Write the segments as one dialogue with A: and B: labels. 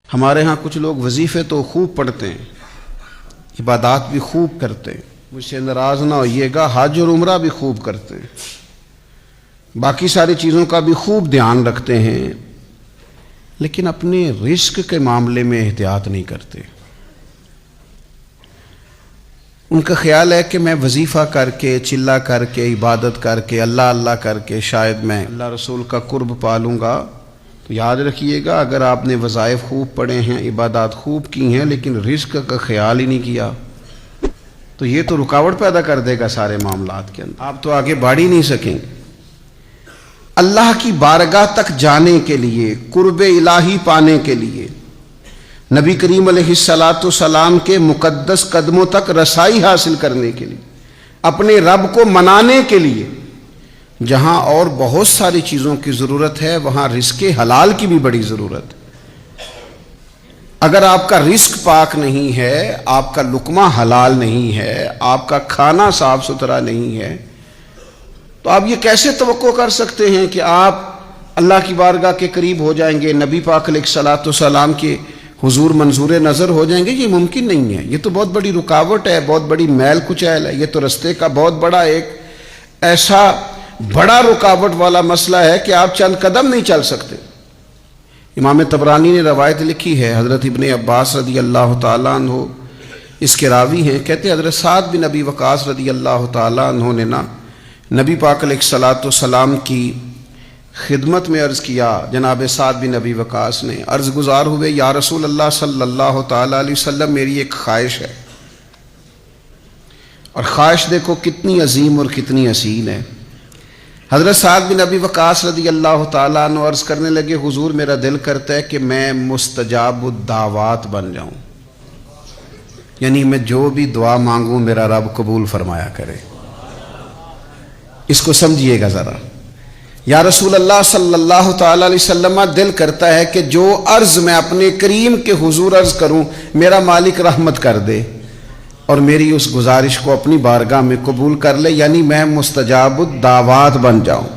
A: ہمارے ہاں کچھ لوگ وظیفے تو خوب پڑھتے ہیں، عبادات بھی خوب کرتے ہیں، مجھ سے ناراض نہ ہوئیے گا، حج اور عمرہ بھی خوب کرتے ہیں، باقی ساری چیزوں کا بھی خوب دھیان رکھتے ہیں، لیکن اپنے رزق کے معاملے میں احتیاط نہیں کرتے۔ ان کا خیال ہے کہ میں وظیفہ کر کے، چلہ کر کے، عبادت کر کے، اللہ اللہ کر کے شاید میں اللہ رسول کا قرب پالوں گا۔ تو یاد رکھیے گا، اگر آپ نے وظائف خوب پڑھے ہیں، عبادات خوب کی ہیں، لیکن رزق کا خیال ہی نہیں کیا، تو یہ تو رکاوٹ پیدا کر دے گا سارے معاملات کے اندر، آپ تو آگے بڑھ ہی نہیں سکیں گے۔ اللہ کی بارگاہ تک جانے کے لیے، قرب الہی پانے کے لیے، نبی کریم علیہ السلام کے مقدس قدموں تک رسائی حاصل کرنے کے لیے، اپنے رب کو منانے کے لیے، جہاں اور بہت ساری چیزوں کی ضرورت ہے، وہاں رزق حلال کی بھی بڑی ضرورت ہے۔ اگر آپ کا رزق پاک نہیں ہے، آپ کا لقمہ حلال نہیں ہے، آپ کا کھانا صاف ستھرا نہیں ہے، تو آپ یہ کیسے توقع کر سکتے ہیں کہ آپ اللہ کی بارگاہ کے قریب ہو جائیں گے، نبی پاک علیہ السلام کے حضور منظور نظر ہو جائیں گے؟ یہ ممکن نہیں ہے، یہ تو بہت بڑی رکاوٹ ہے، بہت بڑی میل کچیل ہے، یہ تو رستے کا بہت بڑا ایک ایسا بڑا رکاوٹ والا مسئلہ ہے کہ آپ چند قدم نہیں چل سکتے۔ امام طبرانی نے روایت لکھی ہے، حضرت ابن عباس رضی اللہ تعالیٰ عنہ اس کے راوی ہیں، کہتے ہیں حضرت سعد بن ابی وقاص رضی اللہ تعالیٰ عنہ نے نبی پاک علیہ السلام کی خدمت میں عرض کیا، جناب سعد بن ابی وقاص نے عرض گزار ہوئے، یا رسول اللہ صلی اللہ تعالیٰ علیہ وسلم، میری ایک خواہش ہے، اور خواہش دیکھو کتنی عظیم اور کتنی اصیل ہے۔ حضرت سعد بن ابی وقاص رضی اللہ تعالیٰ عنہ عرض کرنے لگے، حضور میرا دل کرتا ہے کہ میں مستجاب الدعوات بن جاؤں، یعنی میں جو بھی دعا مانگوں میرا رب قبول فرمایا کرے۔ اس کو سمجھیے گا ذرا، یا رسول اللہ صلی اللہ تعالیٰ علیہ وسلم، دل کرتا ہے کہ جو عرض میں اپنے کریم کے حضور عرض کروں میرا مالک رحمت کر دے اور میری اس گزارش کو اپنی بارگاہ میں قبول کر لے، یعنی میں مستجاب الدعوات بن جاؤں،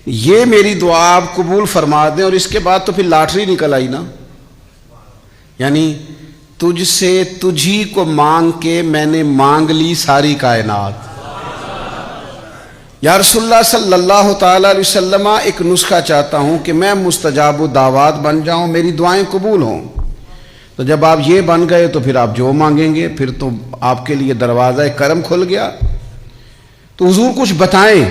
A: یہ میری دعا آپ قبول فرما دیں، اور اس کے بعد تو پھر لاٹری نکل آئی نا، یعنی تجھ سے تجھی کو مانگ کے میں نے مانگ لی ساری کائنات۔ یا رسول اللہ صلی اللہ تعالیٰ علیہ وسلم، ایک نسخہ چاہتا ہوں کہ میں مستجاب الدعوات بن جاؤں، میری دعائیں قبول ہوں۔ تو جب آپ یہ بن گئے تو پھر آپ جو مانگیں گے پھر تو آپ کے لیے دروازہ کرم کھل گیا۔ تو حضور کچھ بتائیں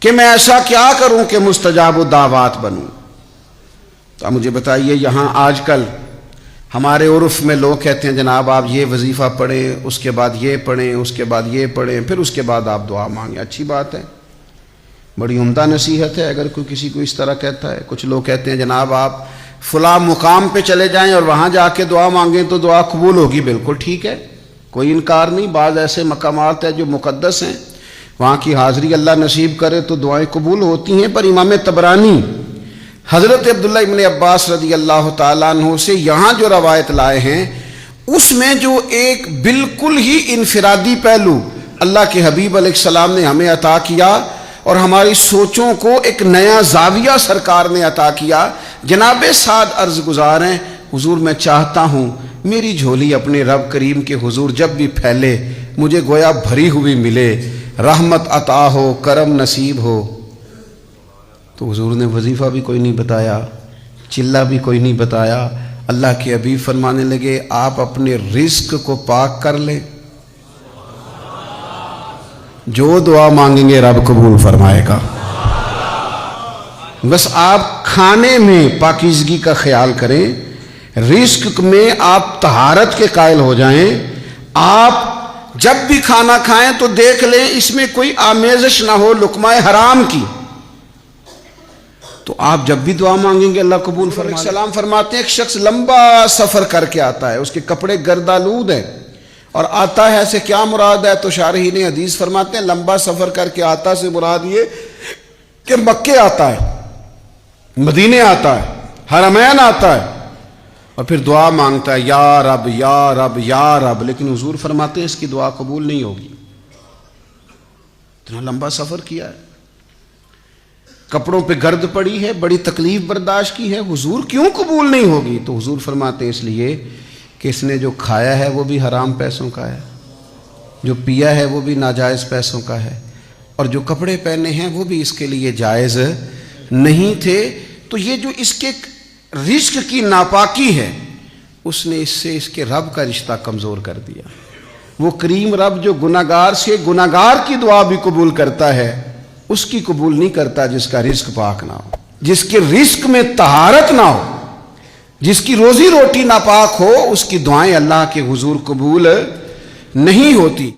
A: کہ میں ایسا کیا کروں کہ مستجاب الدعوات بنوں۔ تو مجھے بتائیے، یہاں آج کل ہمارے عرف میں لوگ کہتے ہیں جناب آپ یہ وظیفہ پڑھیں، اس کے بعد یہ پڑھیں، اس کے بعد یہ پڑھیں، پھر اس کے بعد آپ دعا مانگیں۔ اچھی بات ہے، بڑی عمدہ نصیحت ہے اگر کوئی کسی کو اس طرح کہتا ہے۔ کچھ لوگ کہتے ہیں جناب آپ فلاں مقام پہ چلے جائیں اور وہاں جا کے دعا مانگیں تو دعا قبول ہوگی۔ بالکل ٹھیک ہے، کوئی انکار نہیں، بعض ایسے مقامات ہیں جو مقدس ہیں، وہاں کی حاضری اللہ نصیب کرے تو دعائیں قبول ہوتی ہیں۔ پر امام طبرانی حضرت عبداللہ ابن عباس رضی اللہ تعالیٰ عنہ سے یہاں جو روایت لائے ہیں، اس میں جو ایک بالکل ہی انفرادی پہلو اللہ کے حبیب علیہ السلام نے ہمیں عطا کیا اور ہماری سوچوں کو ایک نیا زاویہ سرکار نے عطا کیا۔ جناب سعد عرض گزار ہیں، حضور میں چاہتا ہوں میری جھولی اپنے رب کریم کے حضور جب بھی پھیلے مجھے گویا بھری ہوئی ملے، رحمت عطا ہو، کرم نصیب ہو۔ تو حضور نے وظیفہ بھی کوئی نہیں بتایا، چلہ بھی کوئی نہیں بتایا۔ اللہ کے حبیب فرمانے لگے آپ اپنے رزق کو پاک کر لیں، جو دعا مانگیں گے رب قبول فرمائے گا۔ بس آپ کھانے میں پاکیزگی کا خیال کریں، رزق میں آپ طہارت کے قائل ہو جائیں۔ آپ جب بھی کھانا کھائیں تو دیکھ لیں اس میں کوئی آمیزش نہ ہو لقمہ حرام کی، تو آپ جب بھی دعا مانگیں گے اللہ قبول فرمائے گا۔ سلام فرماتے ہیں ایک شخص لمبا سفر کر کے آتا ہے، اس کے کپڑے گردآلود ہیں، اور آتا ہے سے کیا مراد ہے؟ تو شارحین حدیث فرماتے ہیں لمبا سفر کر کے آتا سے مراد یہ کہ مکے آتا ہے، مدینے آتا ہے، حرمین آتا ہے، اور پھر دعا مانگتا ہے یا رب یا رب یا رب، لیکن حضور فرماتے ہیں اس کی دعا قبول نہیں ہوگی، اتنا لمبا سفر کیا ہے۔ کپڑوں پہ گرد پڑی ہے، بڑی تکلیف برداشت کی ہے، حضور کیوں قبول نہیں ہوگی؟ تو حضور فرماتے ہیں اس لیے کہ اس نے جو کھایا ہے وہ بھی حرام پیسوں کا ہے، جو پیا ہے وہ بھی ناجائز پیسوں کا ہے، اور جو کپڑے پہنے ہیں وہ بھی اس کے لیے جائز نہیں تھے۔ تو یہ جو اس کے رزق کی ناپاکی ہے، اس نے اس سے اس کے رب کا رشتہ کمزور کر دیا۔ وہ کریم رب جو گناہگار سے گناہگار کی دعا بھی قبول کرتا ہے، اس کی قبول نہیں کرتا جس کا رزق پاک نہ ہو، جس کے رزق میں طہارت نہ ہو، جس کی روزی روٹی ناپاک ہو، اس کی دعائیں اللہ کے حضور قبول نہیں ہوتی۔